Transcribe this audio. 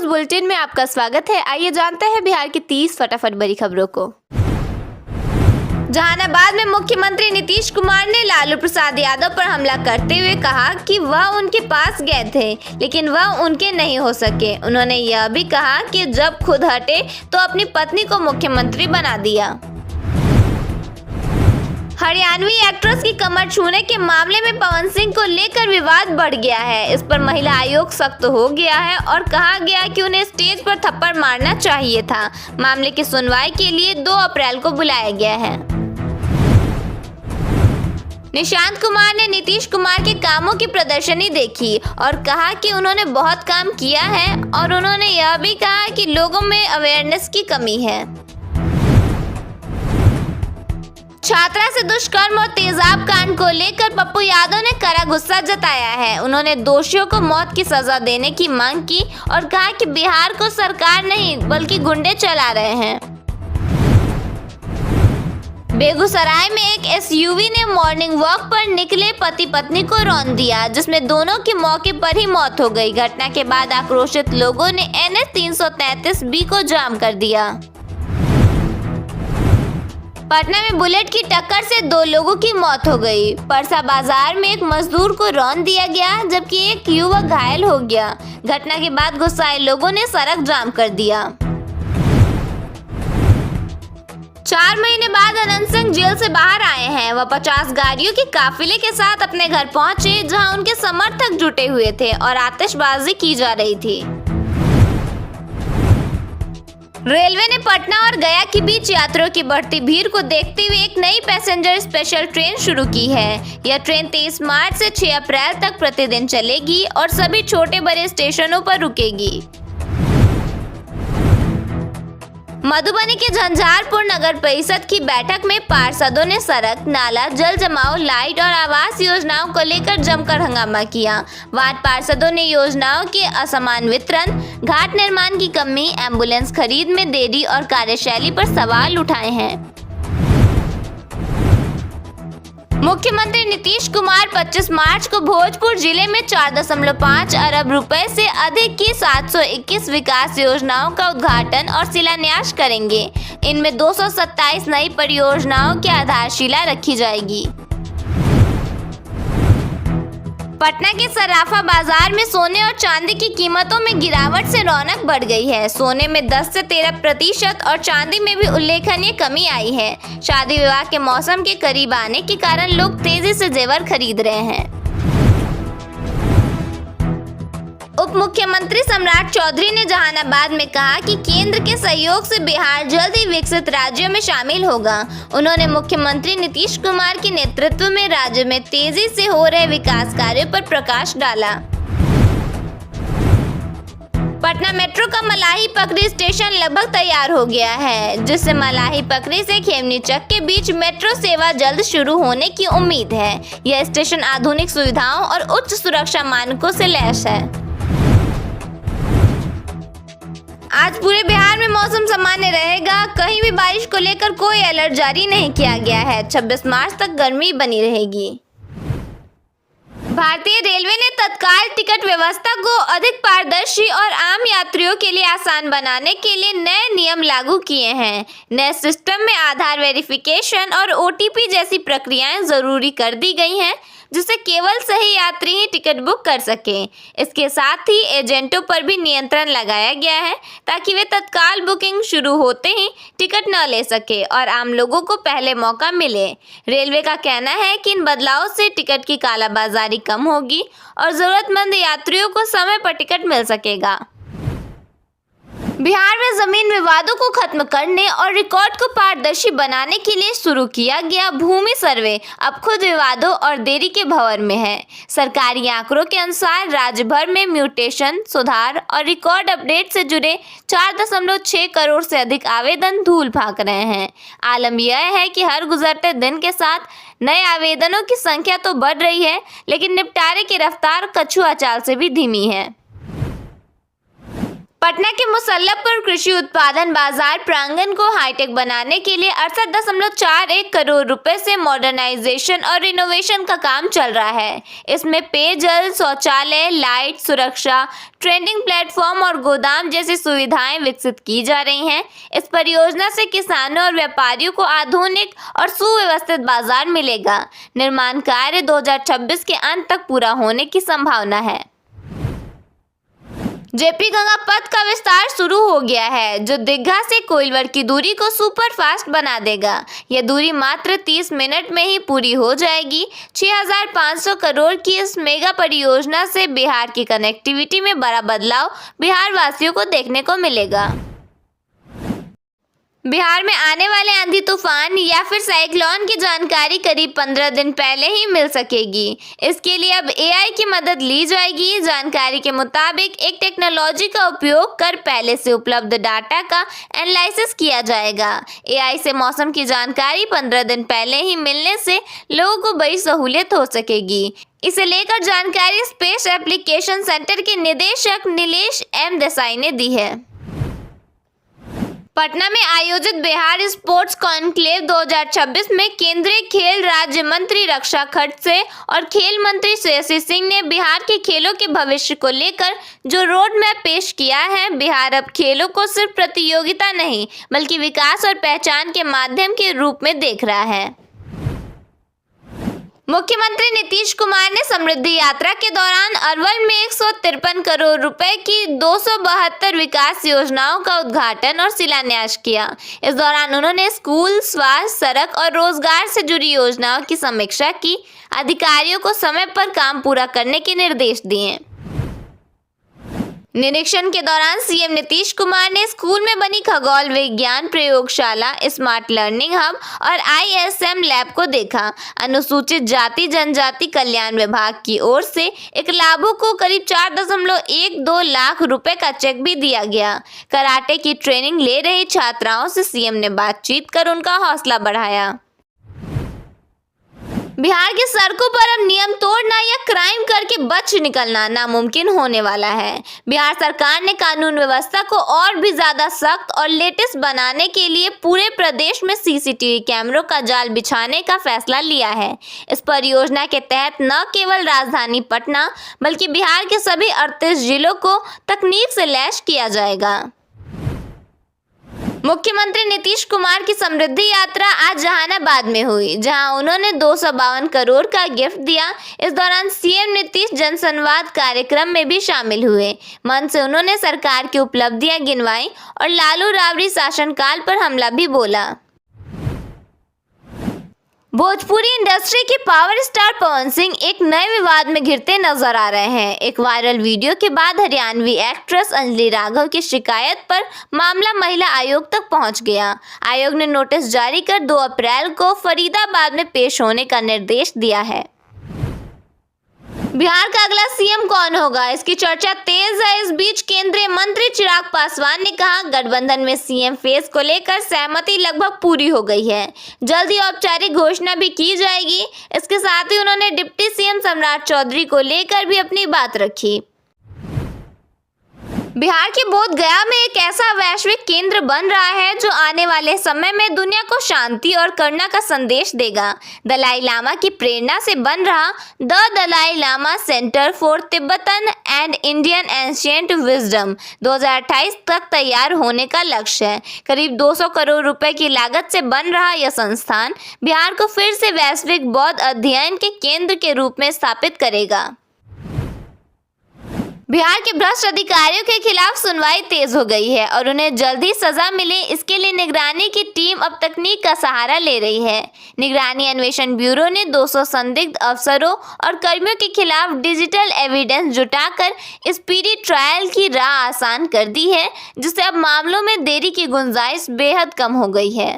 News bulletin में आपका स्वागत है। आइए जानते हैं बिहार की 30 फटाफट बड़ी खबरों को। जहानाबाद में मुख्यमंत्री नीतीश कुमार ने लालू प्रसाद यादव पर हमला करते हुए कहा कि वह उनके पास गए थे लेकिन वह उनके नहीं हो सके। उन्होंने यह भी कहा कि जब खुद हटे तो अपनी पत्नी को मुख्यमंत्री बना दिया। हरियाणवी एक्ट्रेस की कमर छूने के मामले में पवन सिंह को लेकर विवाद बढ़ गया है। इस पर महिला आयोग सख्त हो गया है और कहा गया कि उन्हें स्टेज पर थप्पड़ मारना चाहिए था। मामले की सुनवाई के लिए 2 अप्रैल को बुलाया गया है। निशांत कुमार ने नीतीश कुमार के कामों की प्रदर्शनी देखी और कहा कि उन्होंने बहुत काम किया है और उन्होंने यह भी कहा कि लोगों में अवेयरनेस की कमी है। छात्रा से दुष्कर्म और तेजाब कांड को लेकर पप्पू यादव ने कड़ा गुस्सा जताया है। उन्होंने दोषियों को मौत की सजा देने की मांग की और कहा कि बिहार को सरकार नहीं बल्कि गुंडे चला रहे हैं। बेगूसराय में एक एसयूवी ने मॉर्निंग वॉक पर निकले पति पत्नी को रौंद दिया, जिसमें दोनों की मौके पर ही मौत हो गई। घटना के बाद आक्रोशित लोगों ने NH 333B को जाम कर दिया। पटना में बुलेट की टक्कर से 2 लोगों की मौत हो गई। परसा बाजार में एक मजदूर को रौंद दिया गया जबकि एक युवक घायल हो गया। घटना के बाद गुस्साए लोगों ने सड़क जाम कर दिया। 4 महीने बाद अनंत सिंह जेल से बाहर आए हैं। वह 50 गाड़ियों के काफिले के साथ अपने घर पहुंचे जहां उनके समर्थक जुटे हुए थे और आतिशबाजी की जा रही थी। रेलवे ने पटना और गया के बीच यात्रियों की बढ़ती भीड़ को देखते हुए एक नई पैसेंजर स्पेशल ट्रेन शुरू की है। यह ट्रेन 23 मार्च से 6 अप्रैल तक प्रतिदिन चलेगी और सभी छोटे बड़े स्टेशनों पर रुकेगी। मधुबनी के झंझारपुर नगर परिषद की बैठक में पार्षदों ने सड़क, नाला, जल जमाव, लाइट और आवास योजनाओं को लेकर जमकर हंगामा किया। वार्ड पार्षदों ने योजनाओं के असमान वितरण, घाट निर्माण की कमी, एम्बुलेंस खरीद में देरी और कार्यशैली पर सवाल उठाए हैं। मुख्यमंत्री नीतीश कुमार 25 मार्च को भोजपुर जिले में 4.5 अरब रुपए से अधिक की 721 विकास योजनाओं का उद्घाटन और शिलान्यास करेंगे। इनमें 227 नई परियोजनाओं की आधारशिला रखी जाएगी। पटना के सराफा बाजार में सोने और चांदी की कीमतों में गिरावट से रौनक बढ़ गई है। सोने में 10 से 13% और चांदी में भी उल्लेखनीय कमी आई है। शादी विवाह के मौसम के करीब आने के कारण लोग तेजी से जेवर खरीद रहे हैं। उप मुख्यमंत्री सम्राट चौधरी ने जहानाबाद में कहा कि केंद्र के सहयोग से बिहार जल्द ही विकसित राज्यों में शामिल होगा। उन्होंने मुख्यमंत्री नीतीश कुमार के नेतृत्व में राज्य में तेजी से हो रहे विकास कार्यों पर प्रकाश डाला। पटना मेट्रो का मलाही पकड़ी स्टेशन लगभग तैयार हो गया है, जिससे मलाही पकड़ी से खेमनी चक के बीच मेट्रो सेवा जल्द शुरू होने की उम्मीद है। यह स्टेशन आधुनिक सुविधाओं और उच्च सुरक्षा मानकों से लैस है। आज पूरे बिहार में मौसम सामान्य रहेगा। कहीं भी बारिश को लेकर कोई अलर्ट जारी नहीं किया गया है। 26 मार्च तक गर्मी बनी रहेगी। भारतीय रेलवे ने तत्काल टिकट व्यवस्था को अधिक पारदर्शी और आम यात्रियों के लिए आसान बनाने के लिए नए नियम लागू किए हैं। नए सिस्टम में आधार वेरिफिकेशन और OTP जैसी प्रक्रियाएं जरूरी कर दी गई हैं, जिससे केवल सही यात्री ही टिकट बुक कर सकें। इसके साथ ही एजेंटों पर भी नियंत्रण लगाया गया है ताकि वे तत्काल बुकिंग शुरू होते ही टिकट न ले सके और आम लोगों को पहले मौका मिले। रेलवे का कहना है कि इन बदलावों से टिकट की कालाबाजारी कम होगी और जरूरतमंद यात्रियों को समय पर टिकट मिल सकेगा। बिहार में जमीन विवादों को खत्म करने और रिकॉर्ड को पारदर्शी बनाने के लिए शुरू किया गया भूमि सर्वे अब खुद विवादों और देरी के भंवर में है। सरकारी आंकड़ों के अनुसार राज्य भर में म्यूटेशन, सुधार और रिकॉर्ड अपडेट से जुड़े 4.6 करोड़ से अधिक आवेदन धूल भाग रहे हैं। आलम यह है कि हर गुजरते दिन के साथ नए आवेदनों की संख्या तो बढ़ रही है, लेकिन निपटारे की रफ्तार कछुआ चाल से भी धीमी है। पटना के मुसल्लमपुर कृषि उत्पादन बाजार प्रांगण को हाईटेक बनाने के लिए 68.41 करोड़ रुपए से मॉडर्नाइजेशन और रिनोवेशन का काम चल रहा है। इसमें पेयजल, शौचालय, लाइट, सुरक्षा, ट्रेडिंग प्लेटफॉर्म और गोदाम जैसी सुविधाएं विकसित की जा रही हैं। इस परियोजना से किसानों और व्यापारियों को आधुनिक और सुव्यवस्थित बाजार मिलेगा। निर्माण कार्य 2026 के अंत तक पूरा होने की संभावना है। जेपी गंगा पथ का विस्तार शुरू हो गया है, जो दीघा से कोइलवर की दूरी को सुपर फास्ट बना देगा। यह दूरी मात्र 30 मिनट में ही पूरी हो जाएगी। 6,500 करोड़ की इस मेगा परियोजना से बिहार की कनेक्टिविटी में बड़ा बदलाव बिहार वासियों को देखने को मिलेगा। बिहार में आने वाले आंधी तूफान या फिर साइक्लोन की जानकारी करीब 15 दिन पहले ही मिल सकेगी। इसके लिए अब एआई की मदद ली जाएगी। जानकारी के मुताबिक एक टेक्नोलॉजी का उपयोग कर पहले से उपलब्ध डाटा का एनालिसिस किया जाएगा। एआई से मौसम की जानकारी 15 दिन पहले ही मिलने से लोगों को बड़ी सहूलियत हो सकेगी। इसे लेकर जानकारी स्पेस एप्लीकेशन सेंटर के निदेशक नीलेश एम देसाई ने दी है। पटना में आयोजित बिहार स्पोर्ट्स कॉन्क्लेव 2026 में केंद्रीय खेल राज्य मंत्री रक्षा खडसे और खेल मंत्री श्रेयसी सिंह ने बिहार के खेलों के भविष्य को लेकर जो रोड मैप पेश किया है। बिहार अब खेलों को सिर्फ प्रतियोगिता नहीं बल्कि विकास और पहचान के माध्यम के रूप में देख रहा है। मुख्यमंत्री नीतीश कुमार ने समृद्धि यात्रा के दौरान अरवल में 153 करोड़ रुपए की 272 विकास योजनाओं का उद्घाटन और शिलान्यास किया। इस दौरान उन्होंने स्कूल, स्वास्थ्य, सड़क और रोजगार से जुड़ी योजनाओं की समीक्षा की। अधिकारियों को समय पर काम पूरा करने के निर्देश दिए। निरीक्षण के दौरान सीएम नीतीश कुमार ने स्कूल में बनी खगोल विज्ञान प्रयोगशाला, स्मार्ट लर्निंग हब और आईएसएम लैब को देखा। अनुसूचित जाति जनजाति कल्याण विभाग की ओर से एक लाभुक को करीब 4.12 लाख रुपए का चेक भी दिया गया। कराटे की ट्रेनिंग ले रही छात्राओं से सीएम ने बातचीत कर उनका हौसला बढ़ाया। बिहार की सड़कों पर अब नियम तोड़ना या क्राइम करके बच निकलना नामुमकिन होने वाला है। बिहार सरकार ने कानून व्यवस्था को और भी ज्यादा सख्त और लेटेस्ट बनाने के लिए पूरे प्रदेश में सीसीटीवी कैमरों का जाल बिछाने का फैसला लिया है। इस परियोजना के तहत न केवल राजधानी पटना बल्कि बिहार के सभी 38 जिलों को तकनीक से लैस किया जाएगा। मुख्यमंत्री नीतीश कुमार की समृद्धि यात्रा आज जहानाबाद में हुई, जहां उन्होंने 252 करोड़ का गिफ्ट दिया। इस दौरान सीएम नीतीश जनसंवाद कार्यक्रम में भी शामिल हुए। मंच से उन्होंने सरकार की उपलब्धियां गिनवाई और लालू राबड़ी शासनकाल पर हमला भी बोला। भोजपुरी इंडस्ट्री के पावर स्टार पवन सिंह एक नए विवाद में घिरते नजर आ रहे हैं। एक वायरल वीडियो के बाद हरियाणवी एक्ट्रेस अंजलि राघव की शिकायत पर मामला महिला आयोग तक पहुंच गया। आयोग ने नोटिस जारी कर 2 अप्रैल को फरीदाबाद में पेश होने का निर्देश दिया है। बिहार का अगला सीएम कौन होगा, इसकी चर्चा तेज है। इस बीच केंद्रीय मंत्री चिराग पासवान ने कहा, गठबंधन में सीएम फेस को लेकर सहमति लगभग पूरी हो गई है। जल्द ही औपचारिक घोषणा भी की जाएगी। इसके साथ ही उन्होंने डिप्टी सीएम सम्राट चौधरी को लेकर भी अपनी बात रखी। बिहार के बोध गया में एक ऐसा वैश्विक केंद्र बन रहा है जो आने वाले समय में दुनिया को शांति और करुणा का संदेश देगा। दलाई लामा की प्रेरणा से बन रहा the Dalai Lama centre for Tibetan and Indian ancient wisdom 2028 तक तैयार होने का लक्ष्य है। करीब 200 करोड़ रुपए की लागत से बन रहा यह संस्थान बिहार को फिर से वैश्विक बौद्ध अध्ययन के केंद्र के रूप में स्थापित करेगा। बिहार के भ्रष्ट अधिकारियों के खिलाफ सुनवाई तेज हो गई है और उन्हें जल्द ही सजा मिले, इसके लिए निगरानी की टीम अब तकनीक का सहारा ले रही है। निगरानी अन्वेषण ब्यूरो ने 200 संदिग्ध अफसरों और कर्मियों के खिलाफ डिजिटल एविडेंस जुटाकर स्पीडी ट्रायल की राह आसान कर दी है, जिससे अब मामलों में देरी की गुंजाइश बेहद कम हो गई है।